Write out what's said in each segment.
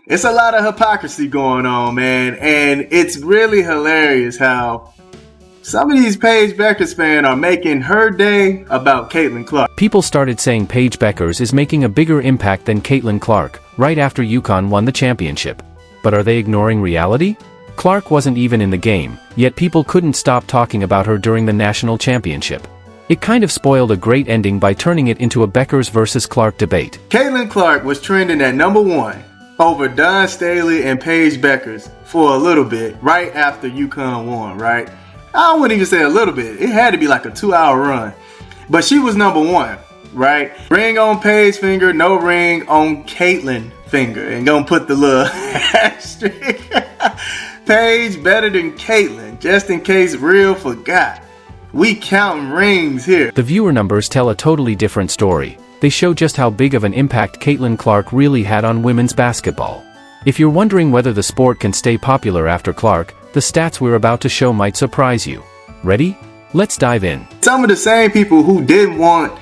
It's a lot of hypocrisy going on, man. And it's really hilarious how some of these Paige Bueckers fans are making her day about Caitlin Clark. People started saying Paige Bueckers is making a bigger impact than Caitlin Clark, right after UConn won the championship. But are they ignoring reality? Clark wasn't even in the game, yet people couldn't stop talking about her during the national championship. It kind of spoiled a great ending by turning it into a Bueckers versus Clark debate. Caitlin Clark was trending at #1 over Dawn Staley and Paige Bueckers for a little bit right after UConn won, right? I wouldn't even say a little bit. It had to be like a 2-hour run. But she was #1, right? Ring on Paige finger, no ring on Caitlin finger. And gonna put the little asterisk. Paige better than Caitlin, just in case Real forgot. We counting rings here. The viewer numbers tell a totally different story. They show just how big of an impact Caitlin Clark really had on women's basketball. If you're wondering whether the sport can stay popular after Clark, the stats we're about to show might surprise you. Ready? Let's dive in. Some of the same people who didn't want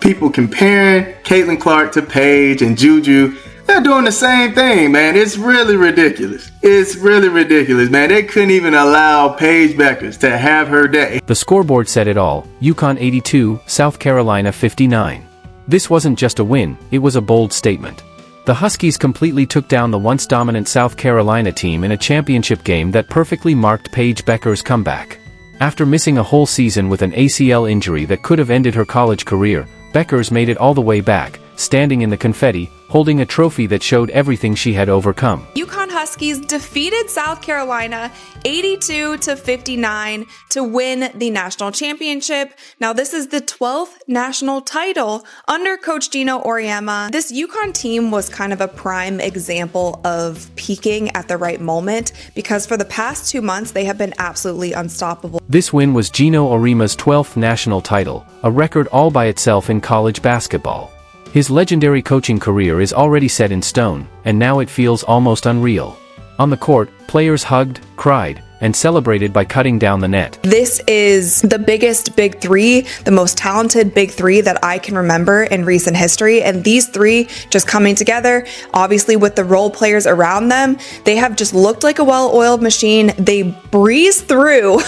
people comparing Caitlin Clark to Paige and Juju, they're doing the same thing, man. It's really ridiculous. It's really ridiculous, man. They couldn't even allow Paige Bueckers to have her day. The scoreboard said it all. UConn 82, South Carolina 59. This wasn't just a win, it was a bold statement. The Huskies completely took down the once dominant South Carolina team in a championship game that perfectly marked Paige Bueckers' comeback. After missing a whole season with an ACL injury that could have ended her college career, Bueckers made it all the way back, standing in the confetti, holding a trophy that showed everything she had overcome. UConn Huskies defeated South Carolina 82-59 to win the national championship. Now this is the 12th national title under Coach Geno Auriemma. This UConn team was kind of a prime example of peaking at the right moment because for the past 2 months they have been absolutely unstoppable. This win was Geno Auriemma's 12th national title, a record all by itself in college basketball. His legendary coaching career is already set in stone, and now it feels almost unreal. On the court, players hugged, cried, and celebrated by cutting down the net. This is the biggest big three, the most talented big three that I can remember in recent history. And these three just coming together, obviously with the role players around them, they have just looked like a well-oiled machine. They breezed through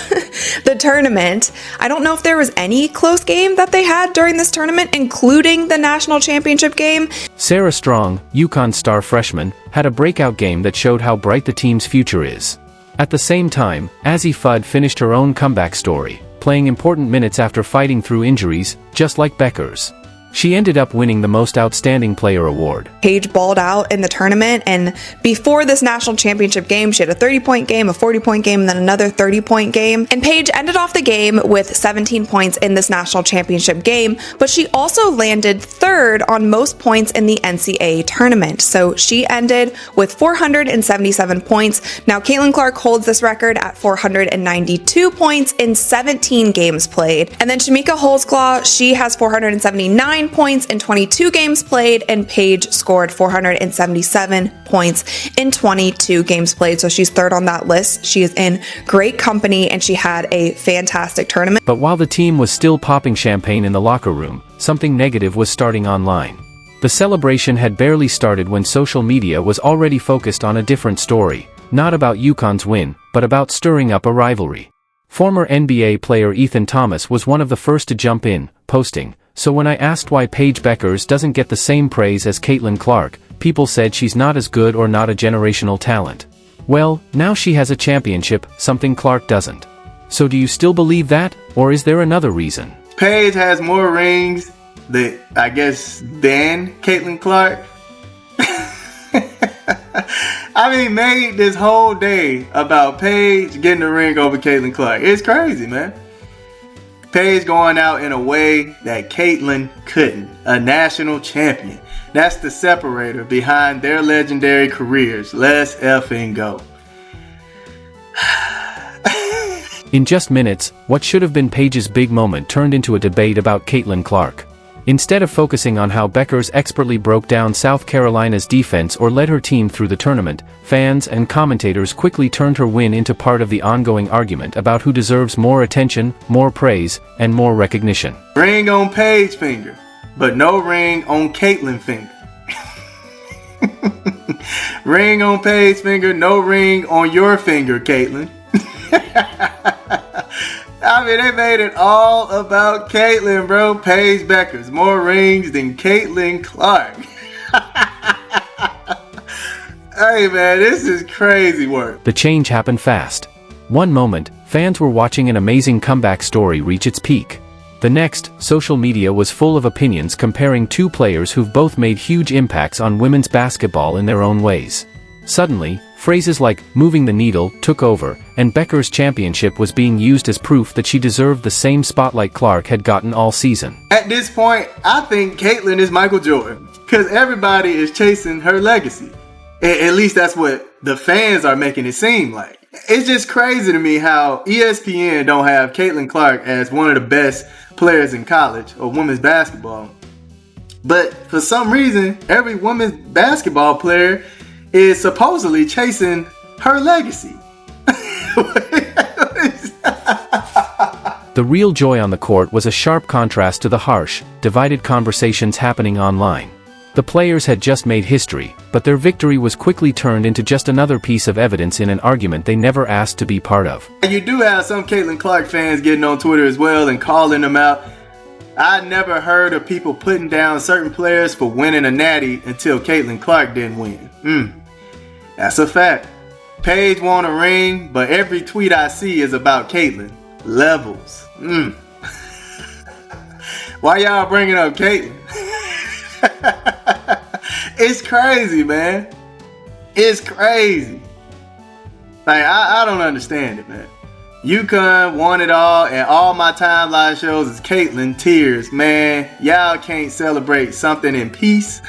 the tournament. I don't know if there was any close game that they had during this tournament, including the national championship game. Sarah Strong, UConn star freshman, had a breakout game that showed how bright the team's future is. At the same time, Azzi Fudd finished her own comeback story, playing important minutes after fighting through injuries, just like Bueckers. She ended up winning the Most Outstanding Player award. Paige balled out in the tournament, and before this national championship game, she had a 30-point game, a 40-point game, and then another 30-point game. And Paige ended off the game with 17 points in this national championship game, but she also landed third on most points in the NCAA tournament. So she ended with 477 points. Now, Caitlin Clark holds this record at 492 points in 17 games played. And then Shamika Holdsclaw, she has 479 points in 22 games played, and Paige scored 477 points in 22 games played. So she's third on that list. She is in great company, and she had a fantastic tournament. But while the team was still popping champagne in the locker room, something negative was starting online. The celebration had barely started when social media was already focused on a different story, not about UConn's win, but about stirring up a rivalry. Former NBA player Ethan Thomas was one of the first to jump in, posting, "So when I asked why Paige Bueckers doesn't get the same praise as Caitlin Clark, people said she's not as good or not a generational talent. Well, now she has a championship, something Clark doesn't. So do you still believe that, or is there another reason?" Paige has more rings, than Caitlin Clark. I mean, made this whole day about Paige getting the ring over Caitlin Clark. It's crazy, man. Paige going out in a way that Caitlin couldn't. A national champion. That's the separator behind their legendary careers. Let's effing go. In just minutes, what should have been Paige's big moment turned into a debate about Caitlin Clark. Instead of focusing on how Bueckers expertly broke down South Carolina's defense or led her team through the tournament, fans and commentators quickly turned her win into part of the ongoing argument about who deserves more attention, more praise, and more recognition. Ring on Paige finger, but no ring on Caitlin finger. Ring on Paige's finger, no ring on your finger, Caitlin. I mean, they made it all about Caitlin, bro. Paige Bueckers, more rings than Caitlin Clark. Hey, man, this is crazy work. The change happened fast. One moment, fans were watching an amazing comeback story reach its peak. The next, social media was full of opinions comparing two players who've both made huge impacts on women's basketball in their own ways. Suddenly, phrases like moving the needle took over, and Bueckers' championship was being used as proof that she deserved the same spotlight Clark had gotten all season. At this point, I think Caitlin is Michael Jordan, because everybody is chasing her legacy. At least that's what the fans are making it seem like. It's just crazy to me how ESPN don't have Caitlin Clark as one of the best players in college or women's basketball. But for some reason, every women's basketball player is supposedly chasing her legacy. The real joy on the court was a sharp contrast to the harsh, divided conversations happening online. The players had just made history, but their victory was quickly turned into just another piece of evidence in an argument they never asked to be part of. You do have some Caitlin Clark fans getting on Twitter as well and calling them out. I never heard of people putting down certain players for winning a natty until Caitlin Clark didn't win. That's a fact. Paige won a ring, but every tweet I see is about Caitlin. Levels. Why y'all bringing up Caitlin? It's crazy, man. It's crazy. Like, I don't understand it, man. UConn won it all, and all my timeline shows is Caitlin tears. Man, y'all can't celebrate something in peace.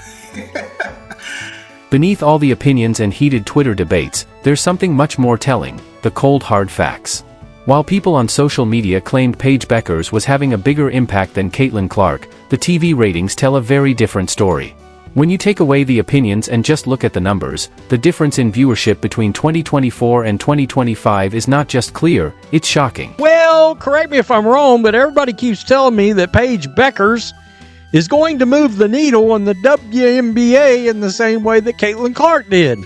Beneath all the opinions and heated Twitter debates, there's something much more telling: the cold hard facts. While people on social media claimed Paige Bueckers was having a bigger impact than Caitlin Clark, the TV ratings tell a very different story. When you take away the opinions and just look at the numbers, the difference in viewership between 2024 and 2025 is not just clear, it's shocking. Well, correct me if I'm wrong, but everybody keeps telling me that Paige Bueckers is going to move the needle on the WNBA in the same way that Caitlin Clark did.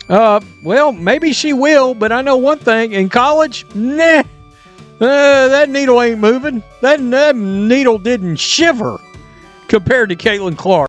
Well, maybe she will, but I know one thing. In college, nah. That needle ain't moving. That needle didn't shiver compared to Caitlin Clark.